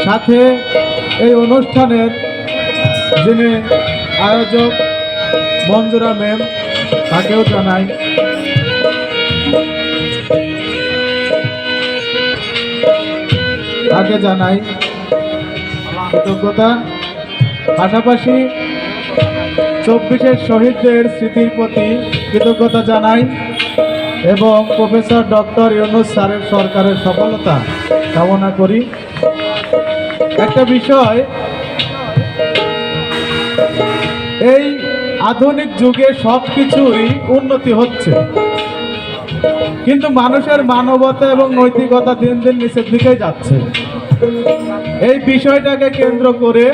সাথে এই অনুষ্ঠানের যিনি আয়োজক মঞ্জুরা ম্যাম, তাকেও জানাই। তাকে জানাই কৃতজ্ঞতা। পাশাপাশি 24-এর শহীদদের স্মৃতির প্রতি কৃতজ্ঞতা জানাই এবং প্রফেসর ডক্টর ইউনূস স্যারের সরকারের সফলতা কামনা করি। একটা বিষয়, এই আধুনিক যুগে সব কিছুরই উন্নতি হচ্ছে, কিন্তু মানুষের মানবতা এবং নৈতিকতা দিন দিন নিচের দিকে যাচ্ছে। এই বিষয়টাকে কেন্দ্র করে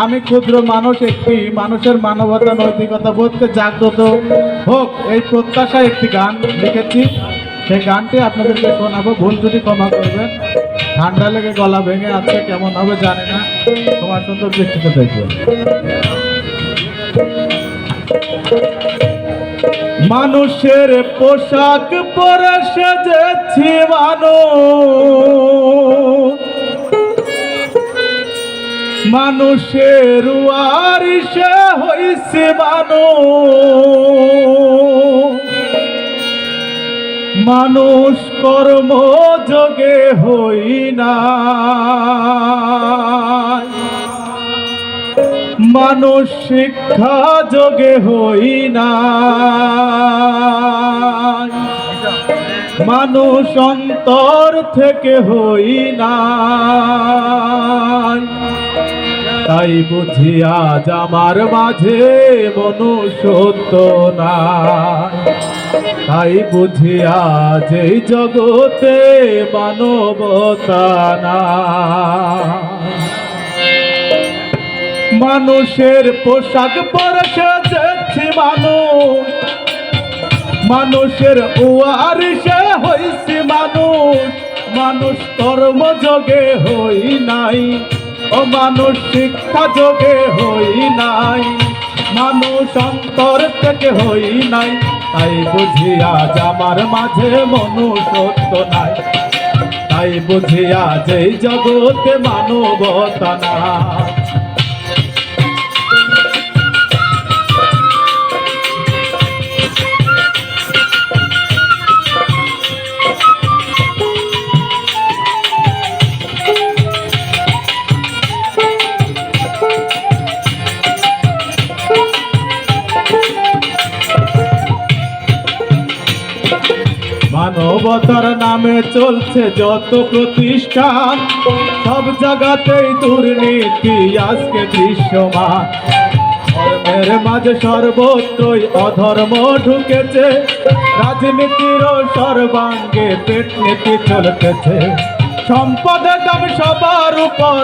আমি ক্ষুদ্র মানুষের মানবতা নৈতিকতা বোধকে জাগ্রত হোক এই প্রত্যাশায় একটি গান লিখেছি। সেই গানটি আপনাদেরকে শোনাবো, ভুল ত্রুটি ক্ষমা করবেন। ঠান্ডা লেগে গলা ভেঙে আছে, কেমন হবে জানি না, তোমার সুন্দর দৃষ্টিতে দেখবেন। মানুষের পোশাক পরে সেজেছি মানুষের ওয়ারিসে হইছে মানুষ কর্ম যোগে হই না, মানুষ শিক্ষা যোগে হই না, মানুষ অন্তর থেকে হই না। তাই বুঝি আজ আমার মাঝে মনুষ্যত্ব নাই, তাই বুঝি আজ এই জগতে মানবতা নাই। মানুষের পোশাক পরে সেজেছি মানুষের ওয়ারিসে হইছি মানুষ কর্মযোগে হই নাই, ও মানুষ শিক্ষা যোগে হই নাই, মানুষ অন্তর থেকে হই নাই। তাই বুঝি আজ আমার মাঝে মনুষ্যত্ব নাই, তাই বুঝি আজ এই জগতে মানবতা নাই। মানবতার নামে চলছে যত প্রতিষ্ঠান, সব জায়গাতেই দুর্নীতি আজকে দৃশ্যমান। ধর্মের মাঝে সর্বত্রই অধর্ম ঢুকেছে, রাজনীতিরও সর্বাঙ্গে পেটনীতি চলতেছে। সম্পদের দাম সবার উপর,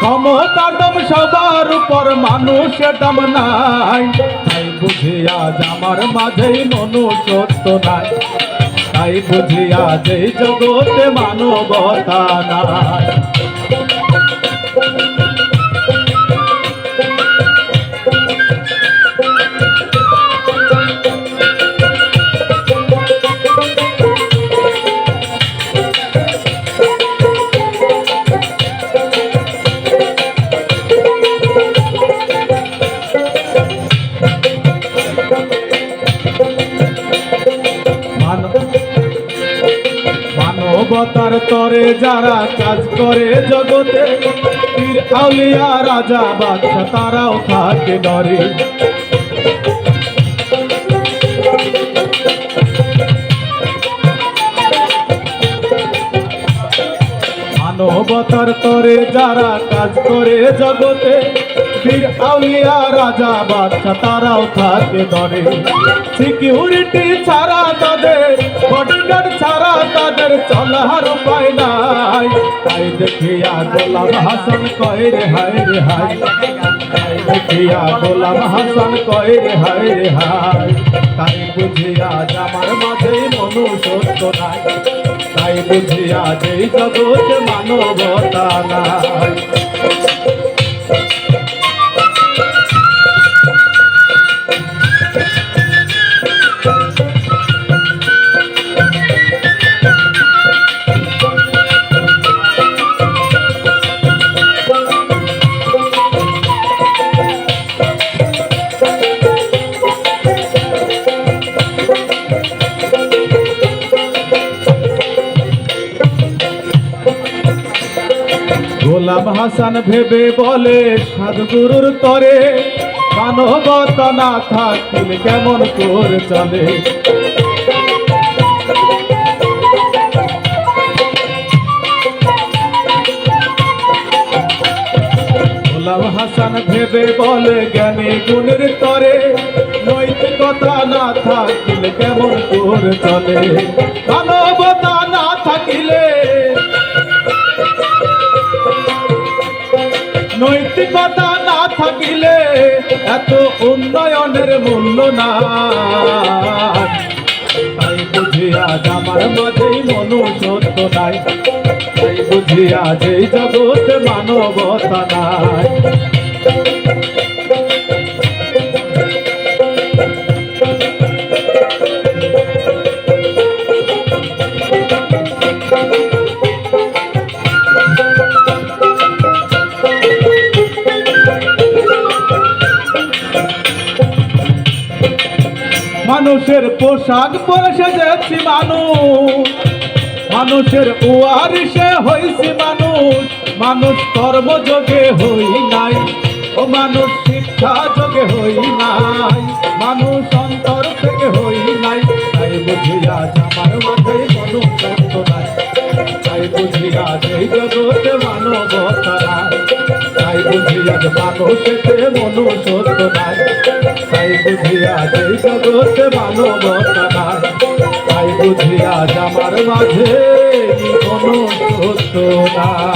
ক্ষমতার দাম সবার উপর, মানুষের দাম নাই। তাই বুঝি আজ আমার মাঝেই মনুষ্যত্ব নাই, তাই বুঝি আজ এই জগতে মানবতা নাই। মানবতার তরে যারা কাজ করে জগতে, পীর আউলিয়া রাজা বাদশা তারাও থাকে ডরে। মানবতার তরে যারা কাজ করে জগতে, পীর আউলিয়া রাজা বাদশা তারাও থাকে ডরে। সিকিউরিটি ছাড়া তাদের, বডিগার্ড ছাড়া তাদের চলার উপায় নাই। তাই দেখিয়া গোলাম হাসান কয় রে হায় রে হায়, তাই দেখিয়া গোলাম হাসান কয় রে হায় রে হায়। তাই বুঝিয়া আজ আমার মাঝে মনুষ্যত্ব নাই, তাই বুঝিয়া এই জগতে মানবতা নাই। গোলাম হাসান ভেবে বলে সাধুগুরুর তরে মানবতা না থাকিলে কেমন করে চলে। গোলাম হাসান ভেবে বলে জ্ঞানী গুণের তরে নৈতিকতা না থাকিলে কেমন করে চলে। মানবতা না থাকিলে নৈতিকতা না থাকিলে এত উন্নয়নের মূল্য না। তাই বুঝি আজ আমার মাঝেই মনুষ্যত্ব নাই, তাই বুঝি আজ এই জগতে মানবতা নাই। মানুষের পোশাক পরে সেজেছি মানুষ, মানুষের ওয়ারিশে হইছি মানুষ। মানুষ কর্মযোগে হই নাই, ও মানুষ শিক্ষা যোগে হই নাই, মানুষ অন্তর থেকে হই নাই। তাই বুঝি আজ আমার মাঝে মনুষ্যত্ব নাই, তাই বুঝি আজ এই জগতে মানবতা নাই, তাই বুঝি আজ মানুষেতে মনুষ্যত্ব নাই, তাই বুঝি আজ এই জগতে মানবতা নাই, তাই বুঝি আজ আমার মাঝে মনুষ্যত্ব নাই।